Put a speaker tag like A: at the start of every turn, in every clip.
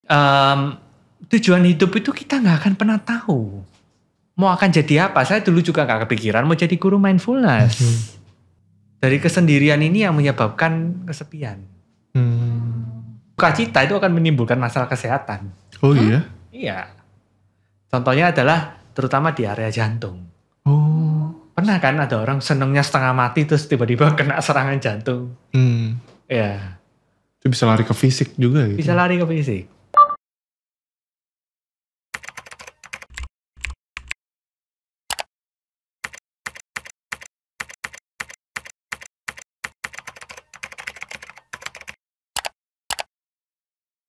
A: Em, tujuan hidup itu kita nggak akan pernah tahu mau akan jadi apa. Saya dulu juga nggak kepikiran mau jadi guru mindfulness. Dari kesendirian ini yang menyebabkan kesepian. Sukacita itu akan menimbulkan masalah kesehatan.
B: Oh iya?
A: Iya. Contohnya adalah terutama di area jantung.
B: Oh.
A: Pernah kan ada orang senengnya setengah mati terus tiba-tiba kena serangan jantung. Iya.
B: Itu bisa lari ke fisik juga gitu.
A: Bisa lari ke fisik.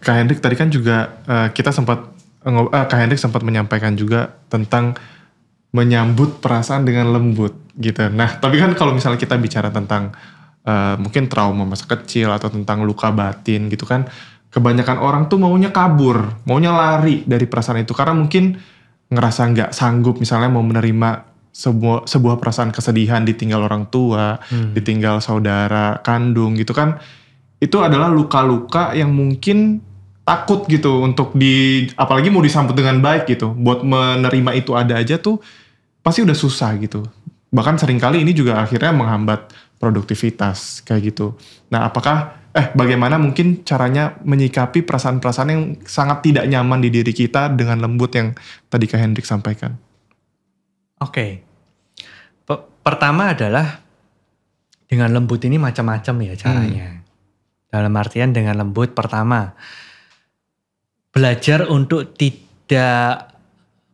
B: Kak Hendrik tadi kan juga Kak Hendrik sempat menyampaikan juga tentang menyambut perasaan dengan lembut gitu. Nah, tapi kan kalau misalnya kita bicara tentang mungkin trauma masa kecil atau tentang luka batin gitu kan, kebanyakan orang tuh maunya kabur, maunya lari dari perasaan itu karena mungkin ngerasa nggak sanggup misalnya mau menerima sebuah perasaan kesedihan ditinggal orang tua, ditinggal saudara kandung gitu kan. Itu adalah luka-luka yang mungkin takut gitu untuk apalagi mau disambut dengan baik gitu. Buat menerima itu ada aja tuh pasti udah susah gitu. Bahkan seringkali ini juga akhirnya menghambat produktivitas kayak gitu. Nah, bagaimana mungkin caranya menyikapi perasaan-perasaan yang sangat tidak nyaman di diri kita dengan lembut yang tadi Kak Hendrik sampaikan?
A: Oke. Pertama adalah dengan lembut ini macam-macam ya caranya. Dalam artian dengan lembut, pertama belajar untuk tidak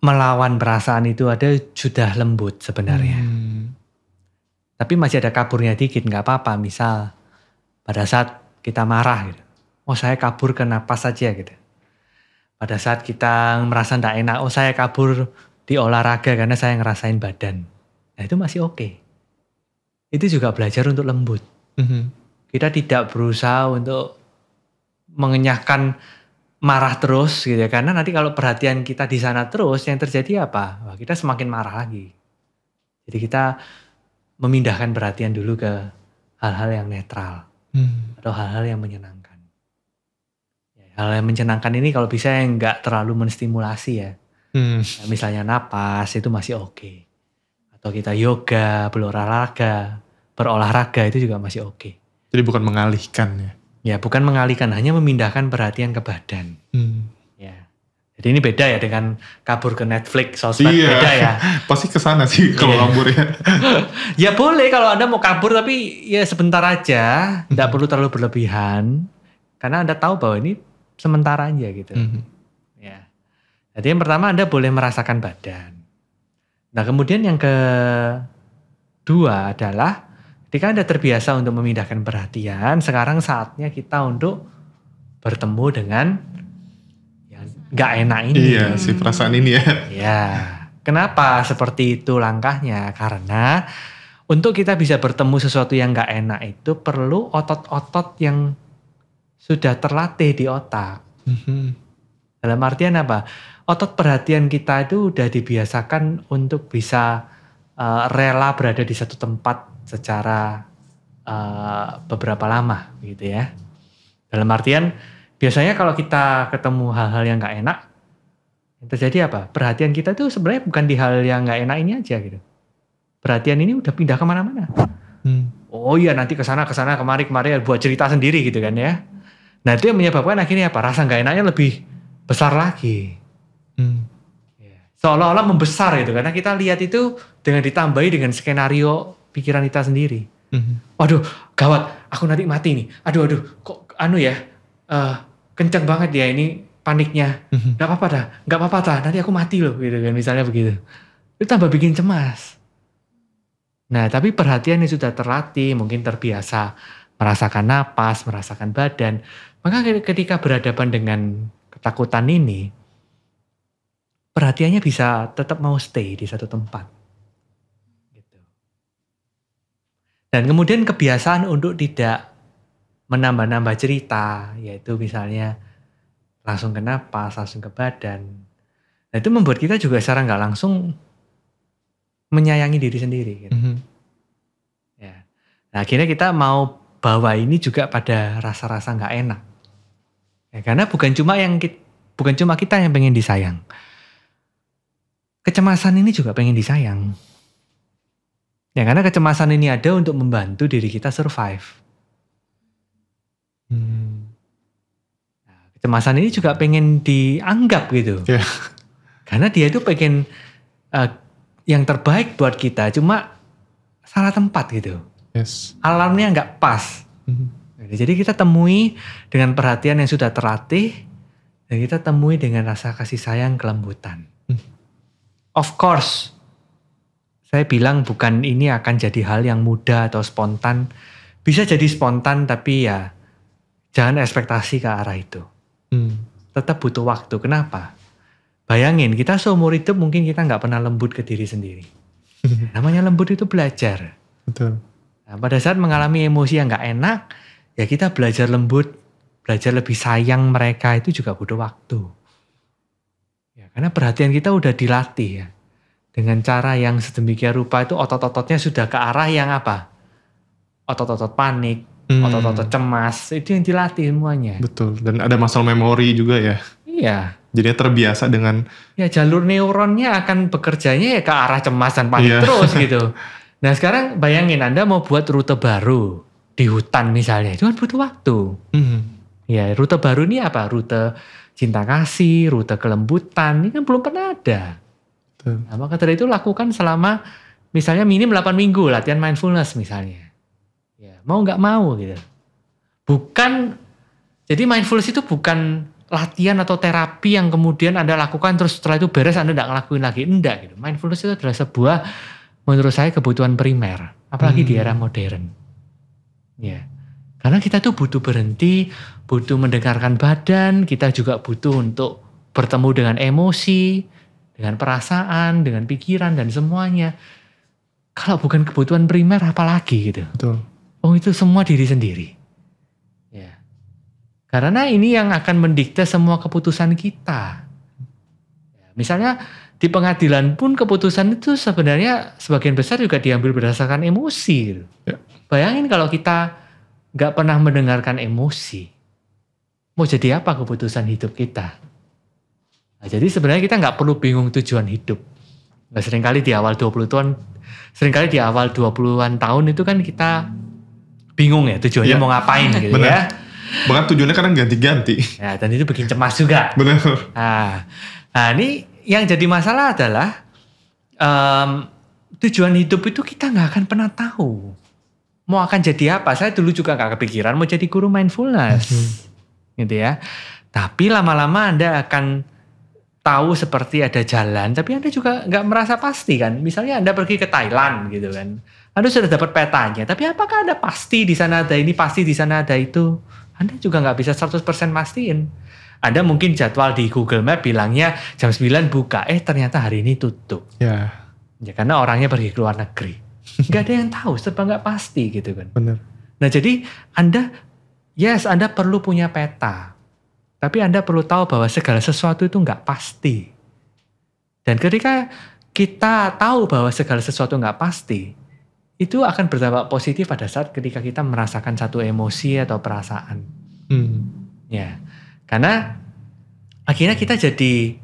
A: melawan perasaan itu sudah lembut sebenarnya. Tapi masih ada kaburnya dikit, gak apa-apa. Misal pada saat kita marah gitu, saya kabur ke napas saja gitu. Pada saat kita merasa gak enak, saya kabur di olahraga karena saya ngerasain badan. Nah itu masih oke. Itu juga belajar untuk lembut. Kita tidak berusaha untuk mengenyahkan marah terus gitu ya. Karena nanti kalau perhatian kita di sana terus, yang terjadi apa? Wah, kita semakin marah lagi. Jadi kita memindahkan perhatian dulu ke hal-hal yang netral. Atau hal-hal yang menyenangkan. Hal yang menyenangkan ini kalau bisa yang gak terlalu menstimulasi ya. Nah, misalnya napas itu masih oke. Atau kita yoga, berolahraga itu juga masih oke.
B: Jadi bukan mengalihkan ya?
A: Ya bukan mengalihkan, hanya memindahkan perhatian ke badan. Ya. Jadi ini beda ya dengan kabur ke Netflix, sosmed, beda ya.
B: Pasti kesana sih kalau kabur ya.
A: Ya boleh kalau Anda mau kabur tapi ya sebentar aja, tidak perlu terlalu berlebihan. Karena Anda tahu bahwa ini sementara aja gitu. Ya. Jadi yang pertama Anda boleh merasakan badan. Nah kemudian yang kedua adalah ketika Anda terbiasa untuk memindahkan perhatian, sekarang saatnya kita untuk bertemu dengan yang gak enak ini.
B: Iya, si perasaan ini ya.
A: Ya, kenapa seperti itu langkahnya? Karena untuk kita bisa bertemu sesuatu yang gak enak itu perlu otot-otot yang sudah terlatih di otak. Dalam artian apa? Otot perhatian kita itu udah dibiasakan untuk bisa rela berada di satu tempat secara beberapa lama gitu ya. Dalam artian biasanya kalau kita ketemu hal-hal yang gak enak, yang terjadi apa? Perhatian kita tuh sebenarnya bukan di hal yang gak enak ini aja gitu. Perhatian ini udah pindah kemana-mana. Oh iya nanti kesana kemari buat cerita sendiri gitu kan ya. Nah itu yang menyebabkan akhirnya apa? Rasa gak enaknya lebih besar lagi. Seolah-olah membesar gitu. Karena kita lihat itu dengan ditambahi dengan skenario pikiran kita sendiri. Waduh gawat, aku nanti mati nih. Aduh kok kenceng banget ya ini paniknya. Gak apa-apa dah, nanti aku mati loh gitu kan. Misalnya begitu. Itu tambah bikin cemas. Nah tapi perhatian yang sudah terlatih, mungkin terbiasa merasakan napas, merasakan badan. Maka ketika berhadapan dengan ketakutan ini, perhatiannya bisa tetap mau stay di satu tempat. Gitu. Dan kemudian kebiasaan untuk tidak menambah-nambah cerita, yaitu misalnya langsung ke napas, langsung ke badan. Nah itu membuat kita juga secara nggak langsung menyayangi diri sendiri. Gitu. Ya. Nah akhirnya kita mau bawa ini juga pada rasa-rasa nggak enak. Ya, karena bukan cuma yang bukan cuma kita yang pengen disayang. Kecemasan ini juga pengen disayang. Ya karena kecemasan ini ada untuk membantu diri kita survive. Nah, kecemasan ini juga pengen dianggap gitu.
B: Yeah.
A: Karena dia itu pengen yang terbaik buat kita, cuma salah tempat gitu.
B: Yes.
A: Alarmnya nggak pas. Jadi kita temui dengan perhatian yang sudah terlatih, dan kita temui dengan rasa kasih sayang, kelembutan. Of course, saya bilang bukan ini akan jadi hal yang mudah atau spontan. Bisa jadi spontan, tapi ya jangan ekspektasi ke arah itu. Tetap butuh waktu. Kenapa? Bayangin, kita seumur hidup mungkin kita nggak pernah lembut ke diri sendiri. Namanya lembut itu belajar.
B: Betul.
A: Nah, pada saat mengalami emosi yang nggak enak, ya kita belajar lembut, belajar lebih sayang mereka, itu juga butuh waktu. Ya, karena perhatian kita udah dilatih ya. Dengan cara yang sedemikian rupa itu otot-ototnya sudah ke arah yang apa? Otot-otot panik, otot-otot cemas, itu yang dilatih semuanya.
B: Betul, dan ada muscle memory juga ya.
A: Iya.
B: Jadi terbiasa dengan...
A: Ya jalur neuronnya akan bekerjanya ya ke arah cemas dan panik terus gitu. Nah sekarang bayangin Anda mau buat rute baru di hutan misalnya, itu kan butuh waktu. Ya rute baru ini apa? Rute cinta kasih, rute kelembutan, ini kan belum pernah ada. Nah, maka dari itu lakukan selama misalnya minim 8 minggu latihan mindfulness misalnya. Ya, mau nggak mau gitu. Bukan, jadi mindfulness itu bukan latihan atau terapi yang kemudian Anda lakukan terus setelah itu beres Anda nggak ngelakuin lagi. Enggak gitu. Mindfulness itu adalah sebuah, menurut saya, kebutuhan primer. Apalagi di era modern. Ya. Karena kita tuh butuh berhenti, butuh mendengarkan badan, kita juga butuh untuk bertemu dengan emosi, dengan perasaan, dengan pikiran dan semuanya. Kalau bukan kebutuhan primer apalagi gitu.
B: Betul.
A: Oh itu semua diri sendiri. Ya. Karena ini yang akan mendikte semua keputusan kita. Ya, misalnya di pengadilan pun keputusan itu sebenarnya sebagian besar juga diambil berdasarkan emosi. Gitu.
B: Ya.
A: Bayangin kalau kita nggak pernah mendengarkan emosi, mau jadi apa keputusan hidup kita? Nah, jadi sebenarnya kita nggak perlu bingung tujuan hidup. Nah, seringkali di awal 20-an tahun itu kan kita bingung ya tujuannya mau ngapain gitu.
B: Bener.
A: Ya.
B: Bahkan tujuannya kadang ganti-ganti.
A: Ya, dan itu bikin cemas juga.
B: Benar.
A: Nah, ini yang jadi masalah adalah tujuan hidup itu kita nggak akan pernah tahu mau akan jadi apa. Saya dulu juga nggak kepikiran mau jadi guru mindfulness, gitu ya. Tapi lama-lama Anda akan tahu seperti ada jalan, tapi Anda juga nggak merasa pasti kan. Misalnya Anda pergi ke Thailand gitu kan, Anda sudah dapat petanya, tapi apakah Anda pasti di sana ada ini, pasti di sana ada itu? Anda juga nggak bisa 100% pastiin. Anda mungkin jadwal di Google Map bilangnya jam 9 buka, ternyata hari ini tutup. Ya karena orangnya pergi ke luar negeri. Nggak ada yang tahu, serba nggak pasti gitu kan.
B: Benar.
A: Nah jadi Anda perlu punya peta. Tapi Anda perlu tahu bahwa segala sesuatu itu nggak pasti. Dan ketika kita tahu bahwa segala sesuatu nggak pasti, itu akan berdampak positif pada saat ketika kita merasakan satu emosi atau perasaan. Ya, karena akhirnya kita jadi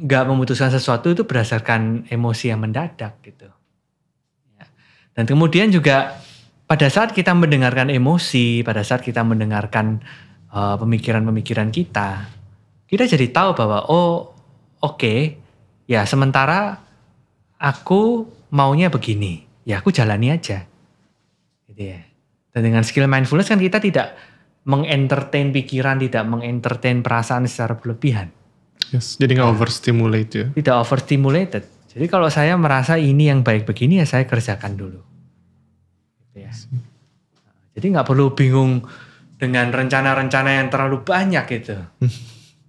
A: nggak memutuskan sesuatu itu berdasarkan emosi yang mendadak gitu. Ya. Dan kemudian juga pada saat kita mendengarkan emosi, pada saat kita mendengarkan pemikiran-pemikiran kita jadi tahu bahwa oke, ya sementara aku maunya begini. Ya aku jalani aja, gitu ya. Dan dengan skill mindfulness kan kita tidak mengentertain pikiran, tidak mengentertain perasaan secara berlebihan.
B: Yes, jadi nggak overstimulate ya.
A: Tidak overstimulated. Jadi kalau saya merasa ini yang baik begini ya saya kerjakan dulu. Gitu ya. Jadi nggak perlu bingung dengan rencana-rencana yang terlalu banyak gitu.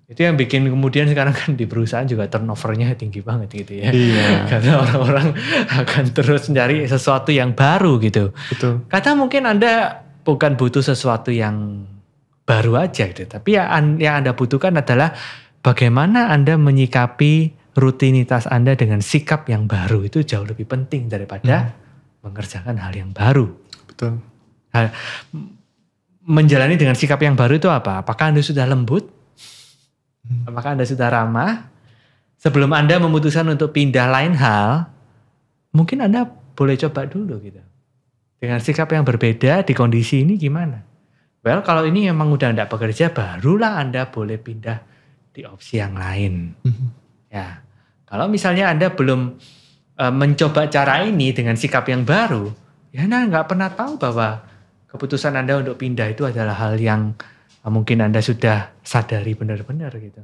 A: Itu yang bikin kemudian sekarang kan di perusahaan juga turnovernya tinggi banget gitu ya.
B: Iya.
A: Karena orang-orang akan terus mencari sesuatu yang baru gitu.
B: Betul.
A: Kadang mungkin Anda bukan butuh sesuatu yang baru aja gitu. Tapi yang Anda butuhkan adalah bagaimana Anda menyikapi rutinitas Anda dengan sikap yang baru. Itu jauh lebih penting daripada mengerjakan hal yang baru.
B: Betul.
A: Menjalani dengan sikap yang baru itu apa? Apakah Anda sudah lembut? Apakah Anda sudah ramah? Sebelum Anda memutuskan untuk pindah lain hal, mungkin Anda boleh coba dulu gitu. Dengan sikap yang berbeda di kondisi ini gimana? Well, kalau ini memang udah tidak bekerja, barulah Anda boleh pindah di opsi yang lain. Ya, kalau misalnya Anda belum mencoba cara ini dengan sikap yang baru, ya Anda nggak pernah tahu bahwa keputusan Anda untuk pindah itu adalah hal yang mungkin Anda sudah sadari benar-benar gitu.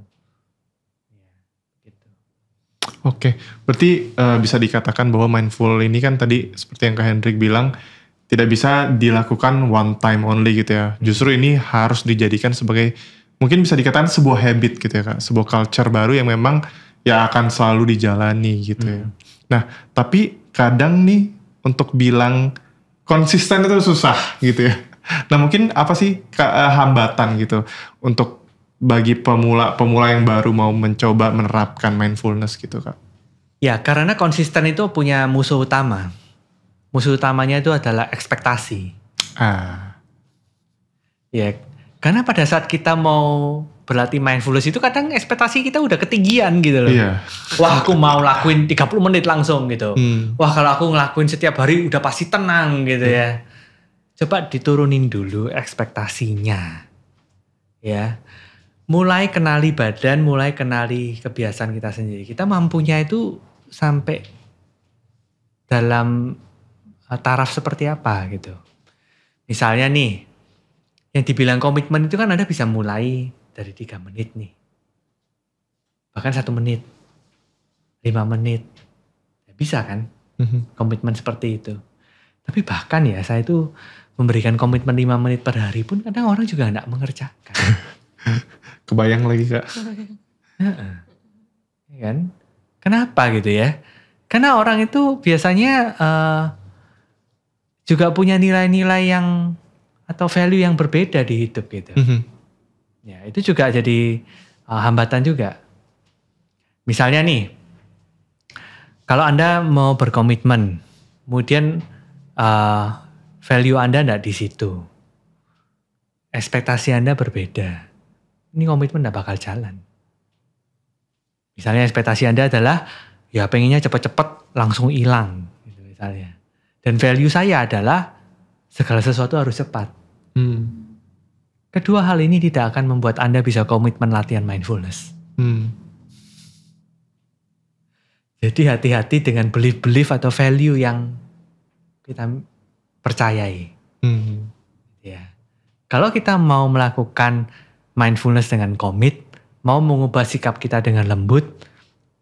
B: Oke, berarti bisa dikatakan bahwa mindful ini kan tadi seperti yang Kak Hendrik bilang, tidak bisa dilakukan one time only gitu ya. Justru ini harus dijadikan sebagai, mungkin bisa dikatakan sebuah habit gitu ya Kak. Sebuah culture baru yang memang ya akan selalu dijalani gitu ya. Nah, tapi kadang nih untuk bilang konsisten itu susah gitu ya. Nah mungkin apa sih hambatan gitu untuk bagi pemula yang baru mau mencoba menerapkan mindfulness gitu Kak?
A: Ya karena konsisten itu punya musuh utama. Musuh utamanya itu adalah ekspektasi. Ya, karena pada saat kita mau berlatih mindfulness itu kadang ekspektasi kita udah ketinggian gitu loh.
B: Iya.
A: Wah aku mau lakuin 30 menit langsung gitu. Wah kalau aku ngelakuin setiap hari udah pasti tenang gitu ya. Coba diturunin dulu ekspektasinya. Ya. Mulai kenali badan, mulai kenali kebiasaan kita sendiri. Kita mampunya itu sampai dalam taraf seperti apa gitu. Misalnya nih, yang dibilang komitmen itu kan Anda bisa mulai dari 3 menit nih. Bahkan 1 menit, 5 menit. Bisa kan komitmen seperti itu. Tapi bahkan ya saya itu memberikan komitmen 5 menit per hari pun kadang orang juga gak mengerjakan.
B: Kebayang lagi Kak.
A: Ya kan? Kenapa gitu ya? Karena orang itu biasanya juga punya nilai-nilai yang atau value yang berbeda di hidup gitu. Ya itu juga jadi hambatan juga. Misalnya nih, kalau Anda mau berkomitmen, kemudian value Anda enggak di situ, ekspektasi Anda berbeda. Ini komitmen gak bakal jalan. Misalnya ekspektasi Anda adalah ya pengennya cepet-cepet langsung hilang gitu misalnya. Dan value saya adalah segala sesuatu harus cepat. Kedua hal ini tidak akan membuat Anda bisa komitmen latihan mindfulness. Jadi hati-hati dengan belief atau value yang kita percayai. Ya. Kalau kita mau melakukan mindfulness dengan komit, mau mengubah sikap kita dengan lembut,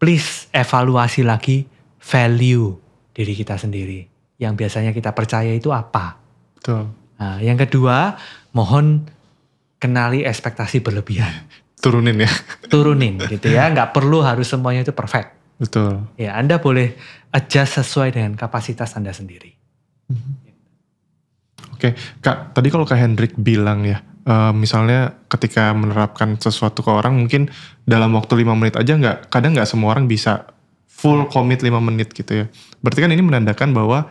A: please evaluasi lagi value diri kita sendiri. Yang biasanya kita percaya itu apa.
B: Betul.
A: Nah, yang kedua, mohon kenali ekspektasi berlebihan.
B: Turunin ya.
A: Turunin gitu ya, nggak perlu harus semuanya itu perfect.
B: Betul.
A: Ya, Anda boleh adjust sesuai dengan kapasitas Anda sendiri.
B: Oke, Kak, tadi kalau Kak Hendrik bilang ya, misalnya ketika menerapkan sesuatu ke orang mungkin dalam waktu 5 menit aja kadang nggak semua orang bisa full commit 5 menit gitu ya. Berarti kan ini menandakan bahwa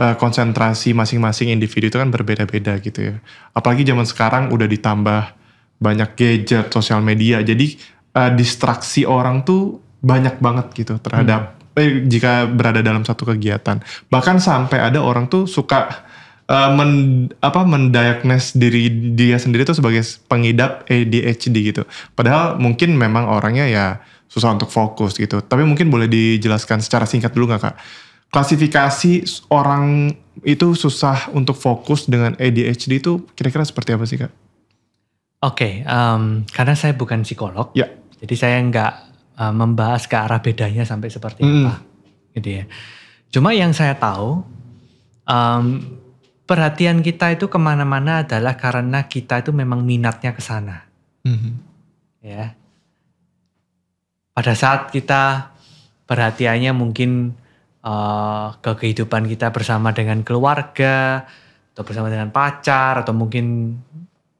B: konsentrasi masing-masing individu itu kan berbeda-beda gitu ya. Apalagi zaman sekarang udah ditambah banyak gadget, sosial media, jadi distraksi orang tuh banyak banget gitu terhadap jika berada dalam satu kegiatan. Bahkan sampai ada orang tuh suka mendiagnosis diri dia sendiri tuh sebagai pengidap ADHD gitu. Padahal mungkin memang orangnya ya susah untuk fokus gitu. Tapi mungkin boleh dijelaskan secara singkat dulu gak Kak? Klasifikasi orang itu susah untuk fokus dengan ADHD itu kira-kira seperti apa sih Kak?
A: Oke, karena saya bukan psikolog.
B: Ya.
A: Jadi saya nggak membahas ke arah bedanya sampai seperti apa. Gitu ya. Cuma yang saya tahu, perhatian kita itu kemana-mana adalah karena kita itu memang minatnya ke sana. Ya. Pada saat kita perhatiannya mungkin ke kehidupan kita bersama dengan keluarga, atau bersama dengan pacar, atau mungkin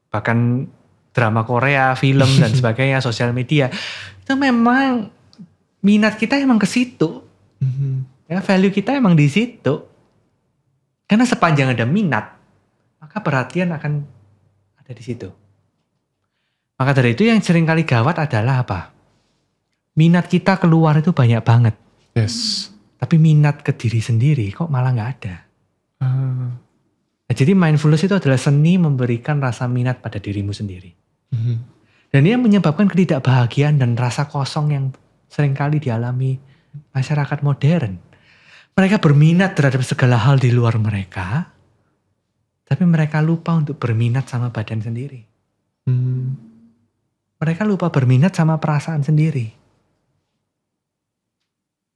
A: bahkan drama Korea, film dan sebagainya, sosial media, itu memang minat kita emang ke situ. Ya, value kita emang di situ. Karena sepanjang ada minat, maka perhatian akan ada di situ. Maka dari itu yang sering kali gawat adalah apa? Minat kita keluar itu banyak banget.
B: Yes.
A: Tapi minat ke diri sendiri kok malah nggak ada.
B: Ah.
A: Nah, jadi mindfulness itu adalah seni memberikan rasa minat pada dirimu sendiri.
B: Mhm.
A: Dan ini menyebabkan ketidakbahagiaan dan rasa kosong yang seringkali dialami masyarakat modern. Mereka berminat terhadap segala hal di luar mereka, tapi mereka lupa untuk berminat sama badan sendiri.
B: Hmm.
A: Mereka lupa berminat sama perasaan sendiri.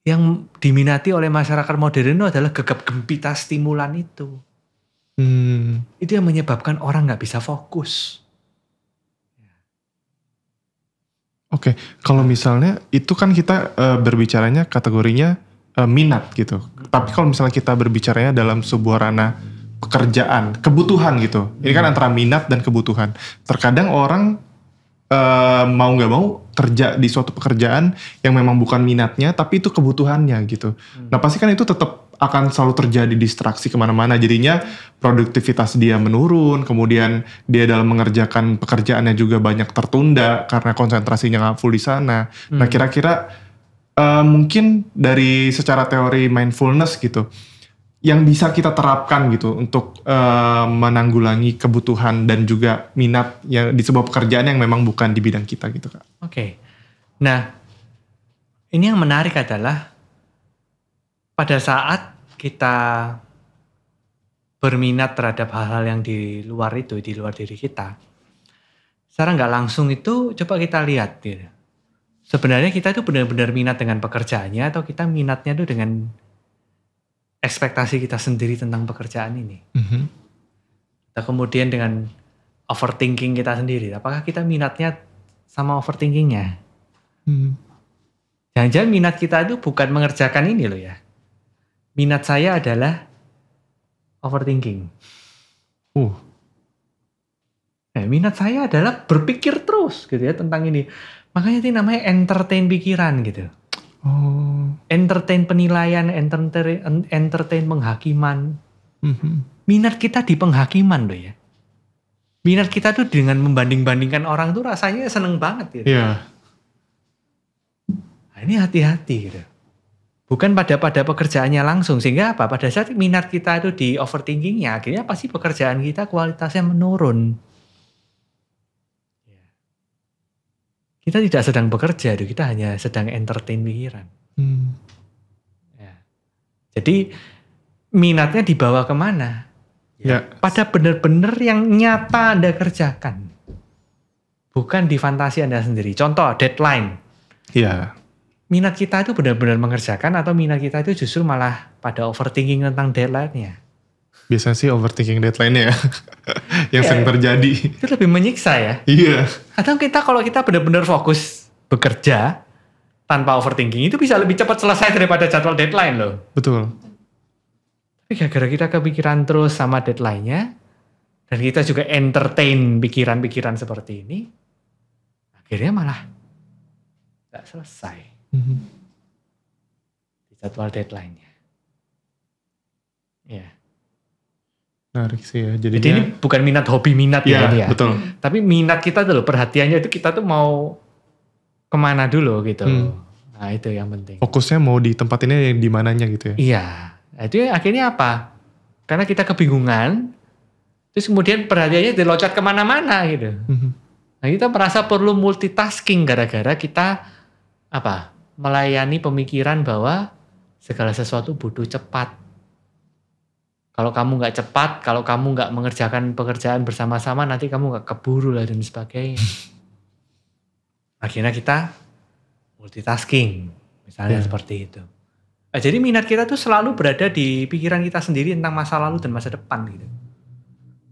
A: Yang diminati oleh masyarakat modern itu adalah gegap gempita stimulan itu. Itu yang menyebabkan orang nggak bisa fokus.
B: Oke, kalau misalnya itu kan kita berbicaranya kategorinya minat gitu. Tapi kalau misalnya kita berbicaranya dalam sebuah ranah pekerjaan, kebutuhan gitu. Ini kan antara minat dan kebutuhan. Terkadang orang mau nggak mau kerja di suatu pekerjaan yang memang bukan minatnya, tapi itu kebutuhannya gitu. Nah pasti kan itu tetap akan selalu terjadi distraksi kemana-mana. Jadinya produktivitas dia menurun, kemudian dia dalam mengerjakan pekerjaannya juga banyak tertunda karena konsentrasinya nggak full di sana. Nah kira-kira mungkin dari secara teori mindfulness gitu, yang bisa kita terapkan gitu untuk menanggulangi kebutuhan dan juga minat yang di sebuah pekerjaan yang memang bukan di bidang kita gitu Kak.
A: Oke. Nah, ini yang menarik adalah pada saat kita berminat terhadap hal-hal yang di luar itu, di luar diri kita, secara nggak langsung itu coba kita lihat gitu. Sebenarnya kita itu benar-benar minat dengan pekerjaannya atau kita minatnya itu dengan ekspektasi kita sendiri tentang pekerjaan ini. Atau kemudian dengan overthinking kita sendiri. Apakah kita minatnya sama overthinkingnya? Jangan-jangan minat kita itu bukan mengerjakan ini loh ya. Minat saya adalah overthinking. Nah, minat saya adalah berpikir terus gitu ya tentang ini. Makanya itu namanya entertain pikiran gitu. Entertain penilaian, entertain penghakiman. Minat kita di penghakiman loh ya. Minat kita tuh dengan membanding-bandingkan orang tuh rasanya seneng banget gitu.
B: Iya.
A: Nah, ini hati-hati gitu. Bukan pada pekerjaannya langsung. Sehingga apa? Pada saat minat kita itu di overthinkingnya, akhirnya pasti pekerjaan kita kualitasnya menurun. Kita tidak sedang bekerja, kita hanya sedang entertain pikiran. Ya. Jadi minatnya dibawa kemana?
B: Ya.
A: Pada benar-benar yang nyata Anda kerjakan. Bukan di fantasi Anda sendiri. Contoh, deadline.
B: Iya.
A: Minat kita itu benar-benar mengerjakan atau minat kita itu justru malah pada overthinking tentang deadline-nya.
B: Biasanya sih overthinking deadline-nya ya. Yang sering terjadi.
A: Itu lebih menyiksa ya.
B: Iya.
A: Atau kalau kita benar-benar fokus bekerja tanpa overthinking itu bisa lebih cepat selesai daripada jadwal deadline loh.
B: Betul.
A: Tapi gara-gara kita kepikiran terus sama deadline-nya dan kita juga entertain pikiran-pikiran seperti ini, akhirnya malah gak selesai di jadwal deadline-nya. Ya.
B: Menarik sih ya.
A: Jadi ini bukan minat hobi minat ya ini ya.
B: Betul.
A: Tapi minat kita tuh loh, perhatiannya itu kita tuh mau kemana dulu gitu. Nah itu yang penting.
B: Fokusnya mau di tempat ini di mananya gitu ya.
A: Iya. Nah, itu akhirnya apa? Karena kita kebingungan, terus kemudian perhatiannya diloncat kemana-mana gitu. Nah kita merasa perlu multitasking gara-gara kita apa? Melayani pemikiran bahwa segala sesuatu butuh cepat. Kalau kamu nggak cepat, kalau kamu nggak mengerjakan pekerjaan bersama-sama, nanti kamu nggak keburu lah dan sebagainya. Akhirnya kita multitasking, misalnya seperti itu. Nah, jadi minat kita tuh selalu berada di pikiran kita sendiri tentang masa lalu dan masa depan gitu.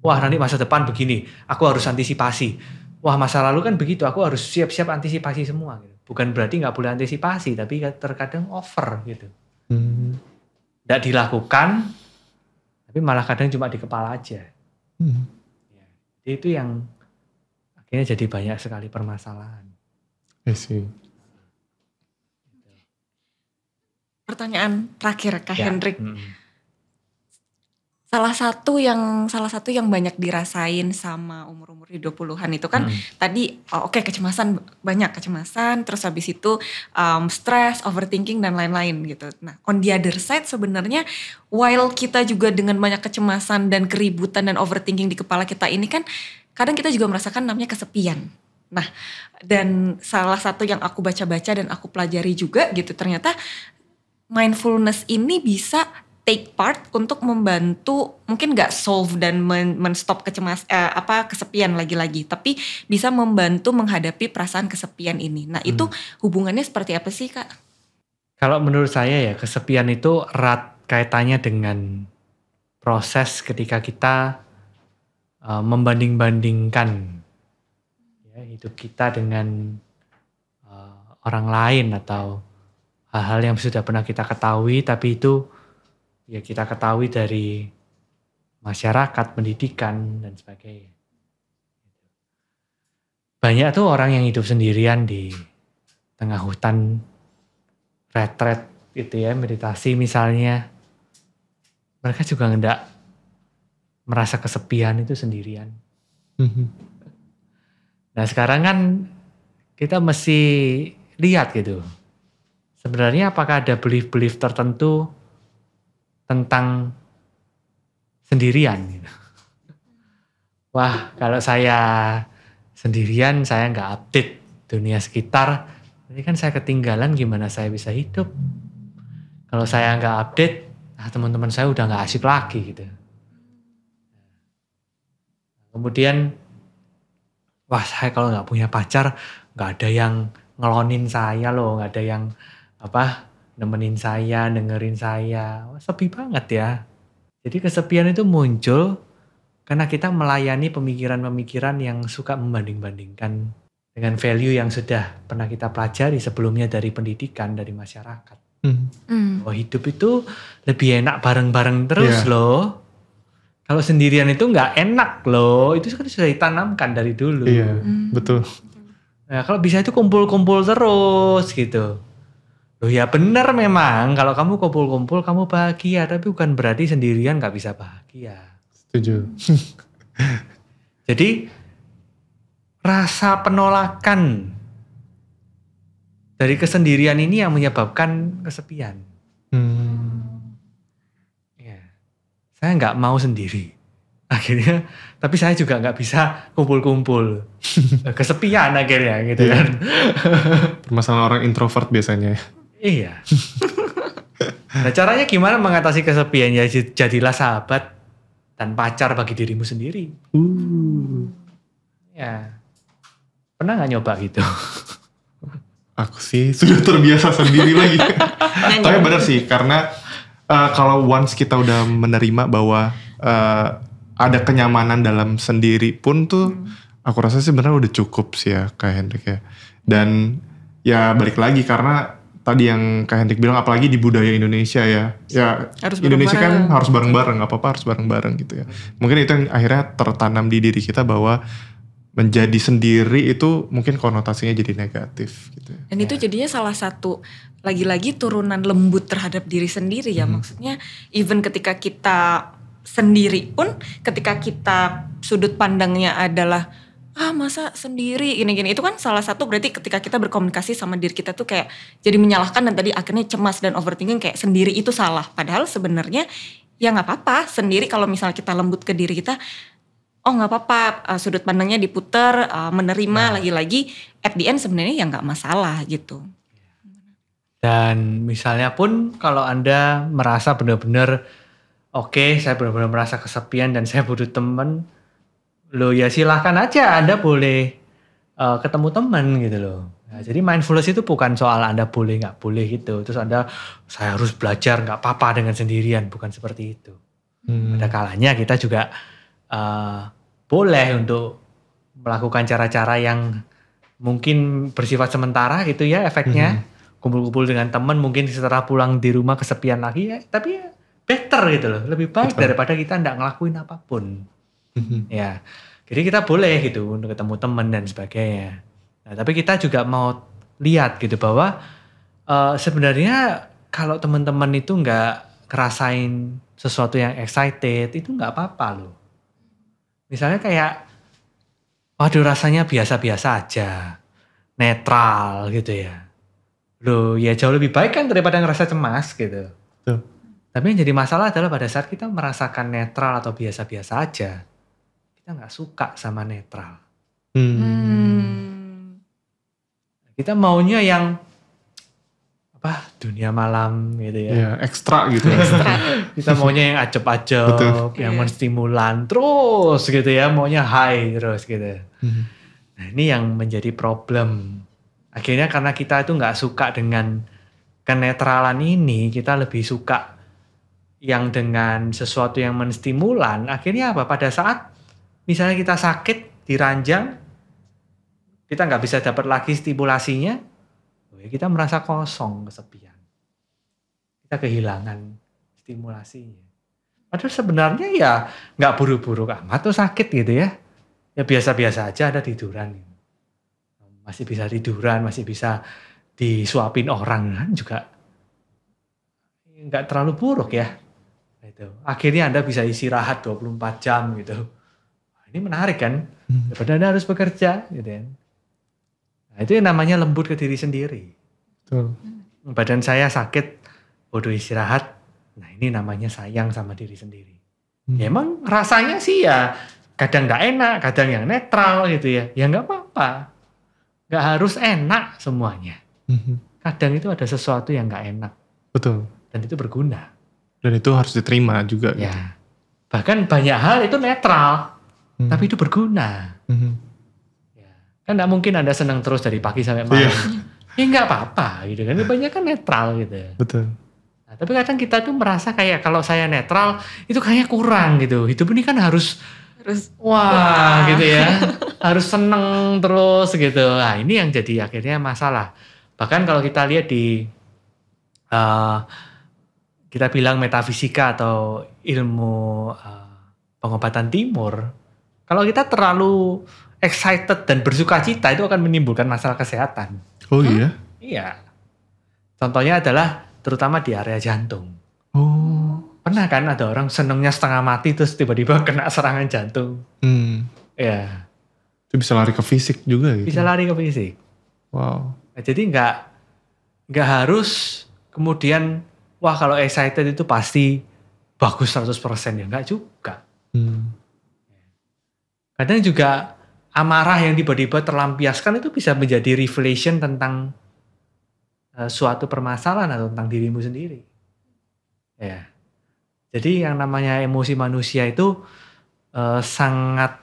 A: Wah nanti masa depan begini, aku harus antisipasi. Wah masa lalu kan begitu, aku harus siap-siap antisipasi semua gitu. Bukan berarti nggak boleh antisipasi, tapi terkadang over gitu. Nggak dilakukan, tapi malah kadang cuma di kepala aja. Ya, jadi itu yang akhirnya jadi banyak sekali permasalahan.
B: sih.
C: Pertanyaan terakhir Kak Hendrik. Salah satu yang banyak dirasain sama umur-umur di 20-an itu kan tadi kecemasan, banyak kecemasan, terus habis itu stres, overthinking dan lain-lain gitu. Nah, on the other side sebenarnya while kita juga dengan banyak kecemasan dan keributan dan overthinking di kepala kita ini kan kadang kita juga merasakan namanya kesepian. Nah, dan salah satu yang aku baca-baca dan aku pelajari juga gitu, ternyata mindfulness ini bisa take part untuk membantu, mungkin gak solve dan men-stop kesepian lagi-lagi, tapi bisa membantu menghadapi perasaan kesepian ini. Nah itu hubungannya seperti apa sih Kak?
A: Kalau menurut saya ya, kesepian itu erat kaitannya dengan proses ketika kita membanding-bandingkan ya, hidup kita dengan orang lain atau hal-hal yang sudah pernah kita ketahui, tapi itu ya kita ketahui dari masyarakat, pendidikan, dan sebagainya. Banyak tuh orang yang hidup sendirian di tengah hutan, retret gitu ya, meditasi misalnya. Mereka juga nggak merasa kesepian itu sendirian. Nah sekarang kan kita mesti lihat gitu. Sebenarnya apakah ada belief-belief tertentu tentang sendirian gitu. Wah kalau saya sendirian saya nggak update dunia sekitar, nanti kan saya ketinggalan gimana saya bisa hidup. Kalau saya nggak update, teman-teman saya udah nggak asik lagi gitu. Kemudian, wah saya kalau nggak punya pacar, nggak ada yang ngelonin saya loh, nggak ada yang nemenin saya, dengerin saya. Wah, sepi banget ya. Jadi kesepian itu muncul karena kita melayani pemikiran-pemikiran yang suka membanding-bandingkan dengan value yang sudah pernah kita pelajari sebelumnya dari pendidikan, dari masyarakat. Bahwa hidup itu lebih enak bareng-bareng terus loh. Kalau sendirian itu nggak enak loh. Itu kan sudah ditanamkan dari dulu.
B: Iya, betul.
A: Nah, kalau bisa itu kumpul-kumpul terus gitu. Loh ya benar memang kalau kamu kumpul-kumpul kamu bahagia, tapi bukan berarti sendirian gak bisa bahagia.
B: Setuju.
A: Jadi rasa penolakan dari kesendirian ini yang menyebabkan kesepian. Ya, saya gak mau sendiri. Akhirnya, tapi saya juga gak bisa kumpul-kumpul. Kesepian akhirnya gitu kan.
B: Permasalahan orang introvert biasanya.
A: Iya. Nah caranya gimana mengatasi kesepian? Ya jadilah sahabat dan pacar bagi dirimu sendiri. Ya. Pernah gak nyoba gitu?
B: Aku sih sudah terbiasa sendiri lagi. Tapi benar sih, karena kalau once kita udah menerima bahwa ada kenyamanan dalam sendiri pun tuh, aku rasa sih benar udah cukup sih ya Kak Hendrik ya. Dan ya balik lagi karena tadi yang Kak Hendrik bilang, apalagi di budaya Indonesia ya harus Indonesia kan harus bareng-bareng, apa-apa harus bareng-bareng gitu ya. Mungkin itu yang akhirnya tertanam di diri kita bahwa menjadi sendiri itu mungkin konotasinya jadi negatif gitu.
C: Dan itu jadinya salah satu lagi-lagi turunan lembut terhadap diri sendiri ya. Maksudnya even ketika kita sendiri pun, ketika kita sudut pandangnya adalah masa sendiri gini-gini, itu kan salah satu berarti ketika kita berkomunikasi sama diri kita tuh kayak jadi menyalahkan dan tadi akhirnya cemas dan overthinking kayak sendiri itu salah. Padahal sebenarnya ya gak apa-apa sendiri kalau misalnya kita lembut ke diri kita, gak apa-apa sudut pandangnya diputer, menerima lagi-lagi at the end sebenarnya ya gak masalah gitu.
A: Dan misalnya pun kalau Anda merasa benar-benar oke, saya benar-benar merasa kesepian dan saya butuh teman, loh ya silahkan aja Anda boleh ketemu teman gitu loh. Nah, jadi mindfulness itu bukan soal Anda boleh gak boleh gitu. Terus saya harus belajar gak apa-apa dengan sendirian. Bukan seperti itu. Ada kalanya kita juga boleh untuk melakukan cara-cara yang mungkin bersifat sementara gitu ya efeknya. Kumpul-kumpul dengan teman mungkin setelah pulang di rumah kesepian lagi ya. Tapi ya better gitu loh. Lebih baik daripada kita gak ngelakuin apapun. Ya, jadi kita boleh gitu untuk ketemu teman dan sebagainya. Nah, tapi kita juga mau lihat gitu bahwa sebenarnya kalau teman-teman itu nggak ngerasain sesuatu yang excited itu nggak apa-apa loh. Misalnya kayak, waduh rasanya biasa-biasa aja, netral gitu ya. Loh ya jauh lebih baik kan daripada ngerasa cemas gitu.
B: Betul.
A: Tapi yang jadi masalah adalah pada saat kita merasakan netral atau biasa-biasa aja, kita nggak suka sama netral. Kita maunya yang dunia malam gitu ya.
B: Ya, ekstra gitu.
A: Kita maunya yang ajeb-ajeb, yang menstimulan terus gitu ya, maunya high terus gitu. Nah ini yang menjadi problem. Akhirnya karena kita itu nggak suka dengan kenetralan ini, kita lebih suka yang dengan sesuatu yang menstimulan. Akhirnya apa? Pada saat misalnya kita sakit, diranjang, kita nggak bisa dapat lagi stimulasinya, kita merasa kosong, kesepian. Kita kehilangan stimulasinya. Padahal sebenarnya ya nggak buruk-buruk amat tuh sakit gitu ya. Ya biasa-biasa aja, ada tiduran. Masih bisa tiduran, masih bisa disuapin orang kan juga nggak terlalu buruk ya. Itu. Akhirnya Anda bisa istirahat 24 jam gitu. Ini menarik kan? Daripada Anda harus bekerja gitu kan. Nah, itu yang namanya lembut ke diri sendiri.
B: Betul.
A: Badan saya sakit, butuh istirahat. Nah ini namanya sayang sama diri sendiri. Ya emang rasanya sih ya kadang gak enak, kadang yang netral gitu ya. Ya gak apa-apa. Gak harus enak semuanya. Kadang itu ada sesuatu yang gak enak.
B: Betul.
A: Dan itu berguna.
B: Dan itu harus diterima juga.
A: Ya.
B: Gitu.
A: Bahkan banyak hal itu netral. Tapi itu berguna. Kan gak mungkin Anda senang terus dari pagi sampai malam. Ya gak apa-apa gitu kan. Banyak kan netral gitu.
B: Betul.
A: Nah, tapi kadang kita tuh merasa kayak kalau saya netral itu kayaknya kurang gitu. Hidup ini kan harus wah gitu ya. Harus seneng terus gitu. Nah ini yang jadi akhirnya masalah. Bahkan kalau kita lihat di kita bilang metafisika atau ilmu pengobatan timur. Kalau kita terlalu excited dan bersuka cita itu akan menimbulkan masalah kesehatan.
B: Oh iya?
A: Iya. Contohnya adalah terutama di area jantung.
B: Oh.
A: Pernah kan ada orang senengnya setengah mati terus tiba-tiba kena serangan jantung. Ya.
B: Itu bisa lari ke fisik juga gitu?
A: Bisa lari ke fisik.
B: Wow.
A: Nah, jadi nggak harus kemudian wah kalau excited itu pasti bagus 100% ya. Nggak juga. Kadang juga amarah yang tiba-tiba terlampiaskan itu bisa menjadi revelation tentang suatu permasalahan atau tentang dirimu sendiri. Ya. Jadi yang namanya emosi manusia itu sangat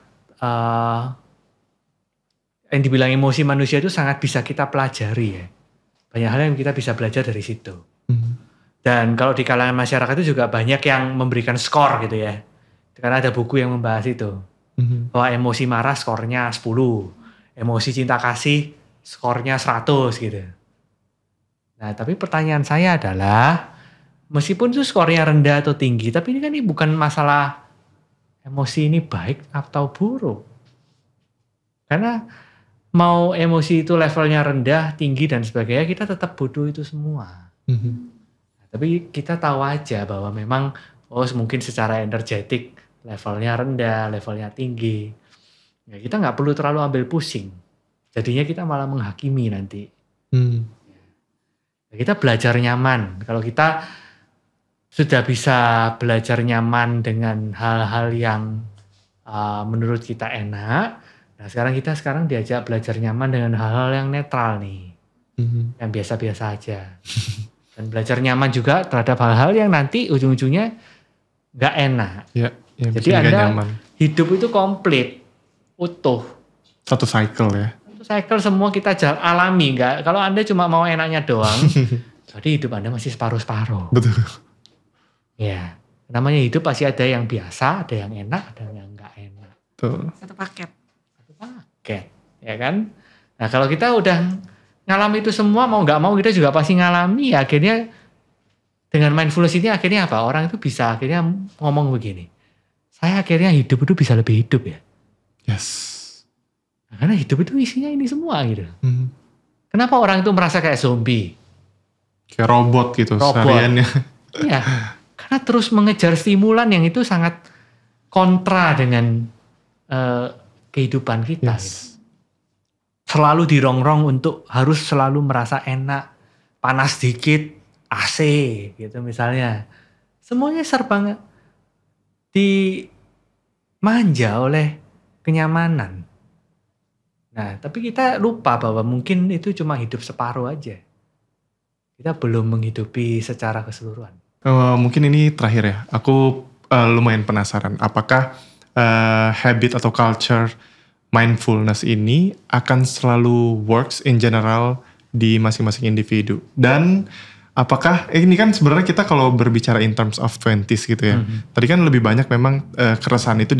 A: yang dibilang emosi manusia itu sangat bisa kita pelajari ya. Banyak hal yang kita bisa belajar dari situ. Dan kalau di kalangan masyarakat itu juga banyak yang memberikan skor gitu ya. Karena ada buku yang membahas itu. Bahwa emosi marah skornya 10, emosi cinta kasih skornya 100 gitu. Nah tapi pertanyaan saya adalah, meskipun itu skornya rendah atau tinggi, tapi ini bukan masalah emosi ini baik atau buruk. Karena mau emosi itu levelnya rendah, tinggi dan sebagainya, kita tetap butuh itu semua. Nah, tapi kita tahu aja bahwa memang mungkin secara energetik levelnya rendah, levelnya tinggi. Ya, kita nggak perlu terlalu ambil pusing. Jadinya kita malah menghakimi nanti. Ya, kita belajar nyaman. Kalau kita sudah bisa belajar nyaman dengan hal-hal yang menurut kita enak. Nah sekarang kita diajak belajar nyaman dengan hal-hal yang netral nih. Yang biasa-biasa aja. Dan belajar nyaman juga terhadap hal-hal yang nanti ujung-ujungnya gak enak.
B: Ya,
A: jadi Anda nyaman. Hidup itu komplit, utuh.
B: Satu cycle ya.
A: Satu cycle semua kita alami. Kalau Anda cuma mau enaknya doang, jadi hidup Anda masih separuh-separuh.
B: Betul.
A: Ya, namanya hidup pasti ada yang biasa, ada yang enak, ada yang gak enak.
B: Betul.
C: Satu paket,
A: ya kan? Nah kalau kita udah ngalami itu semua, mau gak mau kita juga pasti ngalami. Akhirnya dengan mindfulness ini akhirnya apa? Orang itu bisa akhirnya ngomong begini. Saya akhirnya hidup itu bisa lebih hidup ya.
B: Yes.
A: Nah, karena hidup itu isinya ini semua gitu. Kenapa orang itu merasa kayak zombie?
B: Kayak robot gitu sehariannya.
A: Iya. Karena Karena terus mengejar stimulan yang itu sangat kontra dengan kehidupan kita.
B: Yes.
A: Gitu. Selalu dirongrong untuk harus selalu merasa enak, panas dikit, AC gitu misalnya. Semuanya serba dimanja oleh kenyamanan. Nah, tapi kita lupa bahwa mungkin itu cuma hidup separuh aja. Kita belum menghidupi secara keseluruhan.
B: Mungkin ini terakhir ya. Aku lumayan penasaran. Apakah habit atau culture mindfulness ini akan selalu works in general di masing-masing individu? Dan apakah ini kan sebenarnya kita kalau berbicara in terms of 20s gitu ya. Tadi kan lebih banyak memang keresahan itu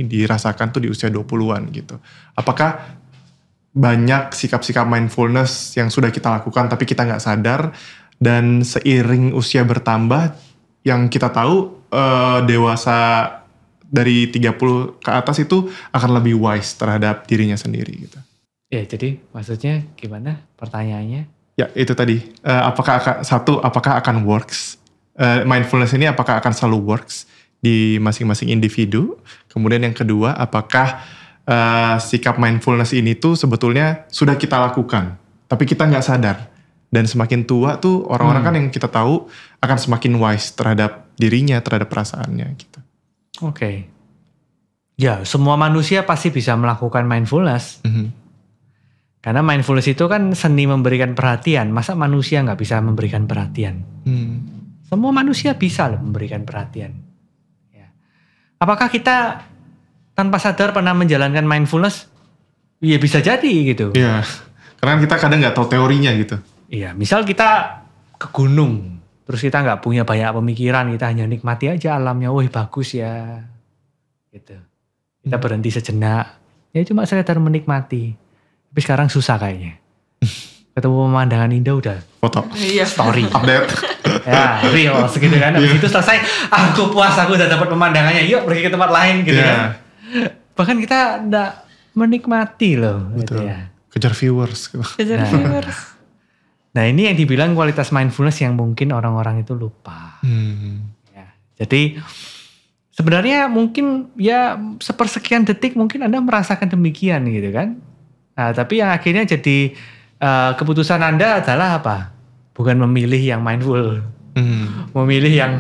B: dirasakan tuh di usia 20-an gitu. Apakah banyak sikap-sikap mindfulness yang sudah kita lakukan tapi kita nggak sadar, dan seiring usia bertambah yang kita tahu dewasa dari 30 ke atas itu akan lebih wise terhadap dirinya sendiri gitu.
A: Ya, jadi maksudnya gimana pertanyaannya?
B: Ya, itu tadi. Apakah akan works? Mindfulness ini apakah akan selalu works di masing-masing individu? Kemudian yang kedua, apakah sikap mindfulness ini tuh sebetulnya sudah kita lakukan, tapi kita nggak sadar. Dan semakin tua tuh orang-orang kan yang kita tahu akan semakin wise terhadap dirinya, terhadap perasaannya gitu.
A: Oke. Ya, semua manusia pasti bisa melakukan mindfulness. Karena mindfulness itu kan seni memberikan perhatian. Masa manusia nggak bisa memberikan perhatian? Semua manusia bisa loh memberikan perhatian. Ya. Apakah kita tanpa sadar pernah menjalankan mindfulness? Ya bisa jadi gitu.
B: Iya, karena kita kadang nggak tahu teorinya gitu.
A: Iya, misal kita ke gunung, terus kita nggak punya banyak pemikiran, kita hanya nikmati aja alamnya. Wih bagus ya, gitu. Kita berhenti sejenak, ya cuma sekedar menikmati. Tapi sekarang susah kayaknya. Ketemu pemandangan indah udah
B: Foto.
A: story.
B: Update.
A: Ya real segitu kan. Habis itu selesai, aku puas, aku udah dapat pemandangannya. Yuk pergi ke tempat lain gitu kan. Bahkan kita enggak menikmati loh. Gitu ya.
B: Kejar viewers.
A: Nah ini yang dibilang kualitas mindfulness yang mungkin orang-orang itu lupa. Ya, jadi sebenarnya mungkin ya sepersekian detik mungkin Anda merasakan demikian gitu kan. Nah, tapi yang akhirnya jadi keputusan Anda adalah apa? Bukan memilih yang mindful, memilih yang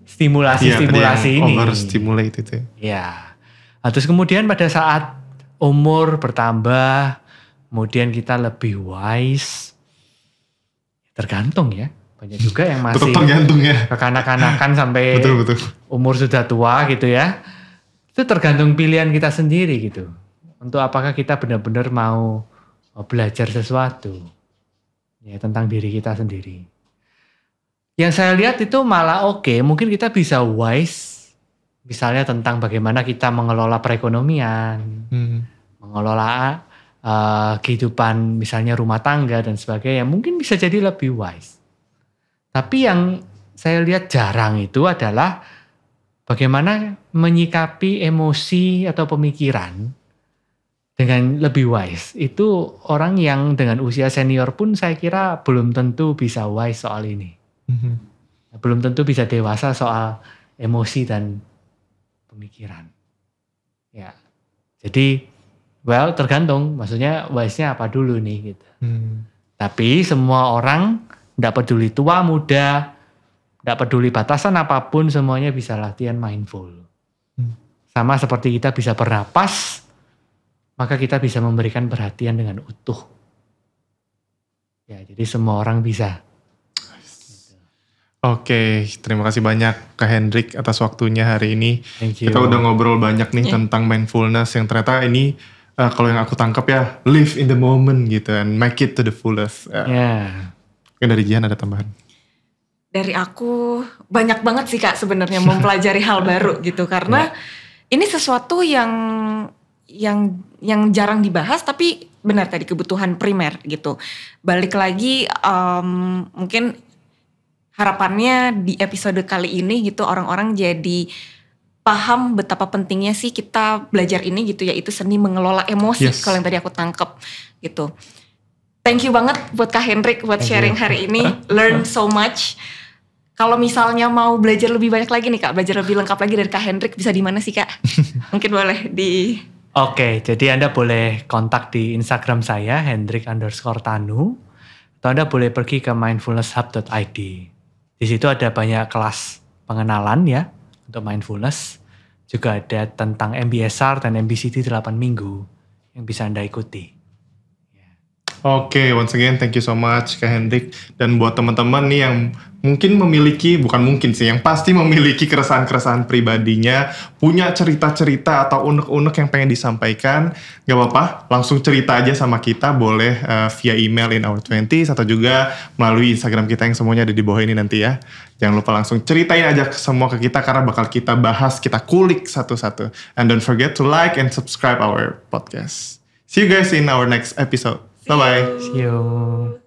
A: stimulasi-stimulasi ini.
B: Overstimulate itu.
A: Ya. Nah, terus kemudian pada saat umur bertambah, kemudian kita lebih wise, tergantung ya. Banyak juga yang masih
B: tergantung ya.
A: kekanak-kanakan sampai
B: betul.
A: Umur sudah tua gitu ya. Itu tergantung pilihan kita sendiri gitu. Untuk apakah kita benar-benar mau belajar sesuatu ya tentang diri kita sendiri. Yang saya lihat itu malah oke, mungkin kita bisa wise misalnya tentang bagaimana kita mengelola perekonomian, mengelola kehidupan misalnya rumah tangga dan sebagainya, mungkin bisa jadi lebih wise. Tapi yang saya lihat jarang itu adalah bagaimana menyikapi emosi atau pemikiran dengan lebih wise. Itu orang yang dengan usia senior pun saya kira belum tentu bisa wise soal ini. Belum tentu bisa dewasa soal emosi dan pemikiran. Ya, jadi tergantung. Maksudnya wise-nya apa dulu nih gitu. Tapi semua orang, tidak peduli tua muda, tidak peduli batasan apapun, semuanya bisa latihan mindful. Sama seperti kita bisa bernapas, maka kita bisa memberikan perhatian dengan utuh. Ya, jadi semua orang bisa.
B: Oke, terima kasih banyak Kak Hendrik atas waktunya hari ini.
A: Thank you.
B: Kita udah ngobrol banyak nih tentang mindfulness yang ternyata ini kalau yang aku tangkap ya, live in the moment gitu and make it to the fullest. Mungkin dari Jihan ada tambahan?
C: Dari aku banyak banget sih Kak sebenarnya mempelajari hal baru gitu karena ini sesuatu yang jarang dibahas tapi benar tadi kebutuhan primer gitu. Balik lagi mungkin harapannya di episode kali ini gitu orang-orang jadi paham betapa pentingnya sih kita belajar ini gitu, yaitu seni mengelola emosi. Kalau yang tadi aku tangkep gitu. Thank you banget buat Kak Hendrik buat sharing hari ini. Learn so much. Kalau misalnya mau belajar lebih banyak lagi nih Kak, belajar lebih lengkap lagi dari Kak Hendrik, bisa di mana sih Kak? Mungkin boleh di...
A: Oke, jadi Anda boleh kontak di Instagram saya, hendrik_tanu. Atau Anda boleh pergi ke mindfulnesshub.id. Di situ ada banyak kelas pengenalan ya, untuk mindfulness. Juga ada tentang MBSR dan MBCT 8 minggu yang bisa Anda ikuti.
B: Oke, once again thank you so much Kak Hendrik. Dan buat teman-teman nih yang mungkin memiliki, bukan mungkin sih, yang pasti memiliki keresahan-keresahan pribadinya, punya cerita-cerita atau unek-unek yang pengen disampaikan, gak apa-apa, langsung cerita aja sama kita, boleh via email in our 20s atau juga melalui Instagram kita yang semuanya ada di bawah ini nanti ya. Jangan lupa langsung ceritain aja semua ke kita karena bakal kita bahas, kita kulik satu-satu. And don't forget to like and subscribe our podcast. See you guys in our next episode. Bye-bye.
A: See you.